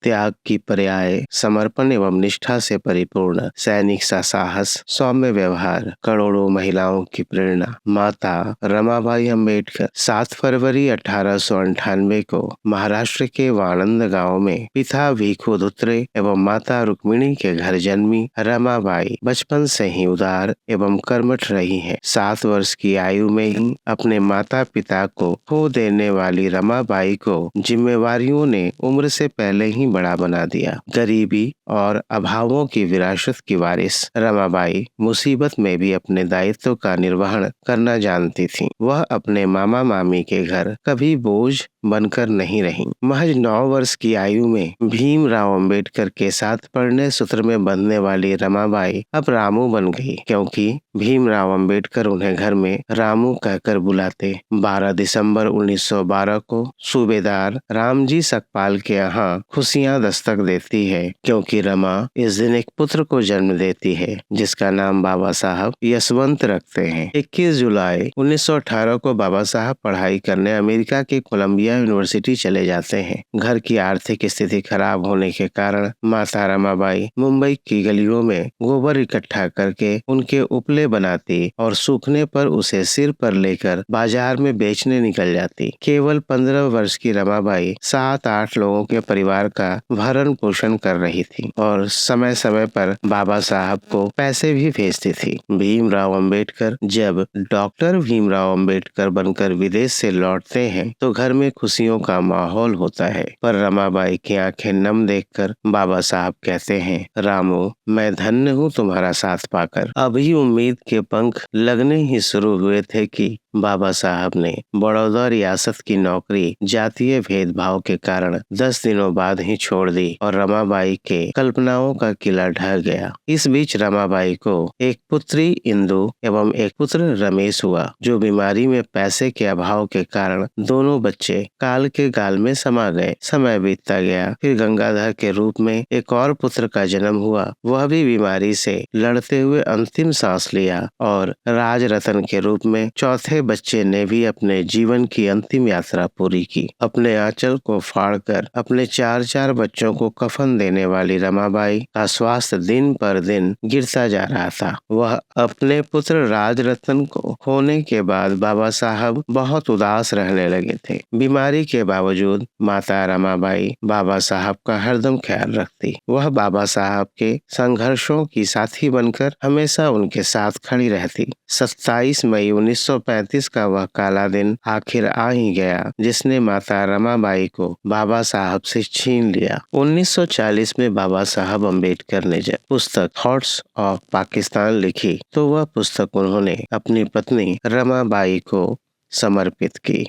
त्याग की पर्याय, समर्पण एवं निष्ठा से परिपूर्ण सैनिक सा साहस, सौम्य व्यवहार, करोड़ों महिलाओं की प्रेरणा। माता रमाबाई अम्बेडकर 7 फरवरी 1898 को महाराष्ट्र के वाणंद गांव में पिता भिखू धुत्रे एवं माता रुक्मिणी के घर जन्मी रमाबाई बचपन से ही उदार एवं कर्मठ रही हैं। 7 वर्ष की आयु में ही अपने माता पिता को खो देने वाली रमाबाई को जिम्मेवारियों ने उम्र से पहले ही बड़ा बना दिया। गरीबी और अभावों की विरासत की वारिस रमाबाई मुसीबत में भी अपने दायित्व का निर्वहन करना जानती थीं। वह अपने मामा मामी के घर कभी बोझ बनकर नहीं रहीं। महज 9 वर्ष की आयु में भीमराव अंबेडकर के साथ पढ़ने सूत्र में बंधने वाली रमाबाई अब रामू बन गई, क्योंकि भीमराव अंबेडकर उन्हें घर में रामू कहकर बुलाते। 12 दिसंबर 1912 को सूबेदार रामजी सकपाल के यहाँ खुशियां दस्तक देती है, क्योंकि रमा इस दिन एक पुत्र को जन्म देती है जिसका नाम बाबा साहब यशवंत रखते हैं। 21 जुलाई 1918 को बाबा साहब पढ़ाई करने अमेरिका के कोलंबिया यूनिवर्सिटी चले जाते हैं। घर की आर्थिक स्थिति खराब होने के कारण माता रमाबाई मुंबई की गलियों में गोबर इकट्ठा करके उनके उपले बनाती और सूखने पर उसे सिर पर लेकर बाजार में बेचने निकल जाती। केवल 15 वर्ष की रमाबाई 7-8 लोगों के परिवार का भरण पोषण कर रही थी और समय समय पर बाबा साहब को पैसे भी भेजती थी। भीमराव अंबेडकर जब डॉक्टर भीमराव अंबेडकर बनकर विदेश से लौटते हैं तो घर में खुशियों का माहौल होता है, पर रमाबाई की आंखें नम देखकर बाबा साहब कहते हैं, रामू, मैं धन्य हूँ तुम्हारा साथ पाकर। अभी उम्मीद के पंख लगने ही शुरू हुए थे कि बाबा साहब ने बड़ौदा रियासत की नौकरी जातीय भेदभाव के कारण 10 दिनों बाद ही छोड़ दी और रमाबाई के कल्पनाओं का किला ढह गया। इस बीच रमाबाई को एक पुत्री इंदु एवं एक पुत्र रमेश हुआ, जो बीमारी में पैसे के अभाव के कारण दोनों बच्चे काल के गाल में समा गए। समय बीतता गया, फिर गंगाधर के रूप में एक और पुत्र का जन्म हुआ। वह भी बीमारी से लड़ते हुए अंतिम सांस लिया और राजरतन के रूप में चौथे बच्चे ने भी अपने जीवन की अंतिम यात्रा पूरी की। अपने आंचल को फाड़कर अपने 4-4 बच्चों को कफन देने वाली रमाबाई का स्वास्थ्य दिन पर दिन गिरता जा रहा था। वह अपने पुत्र राजरतन को खोने के बाद बाबा साहब बहुत उदास रहने लगे थे। बीमारी के बावजूद माता रमाबाई बाबा साहब का हरदम ख्याल रखती। वह बाबा साहब के संघर्षों की साथी बनकर हमेशा उनके साथ खड़ी रहती। 27 मई 1935 का वह काला दिन आखिर आ ही गया, जिसने माता रमाबाई को बाबा साहब से छीन लिया। 1940 में बाबा साहब अम्बेडकर ने जब पुस्तक थॉट्स ऑफ पाकिस्तान लिखी तो वह पुस्तक उन्होंने अपनी पत्नी रमाबाई को समर्पित की।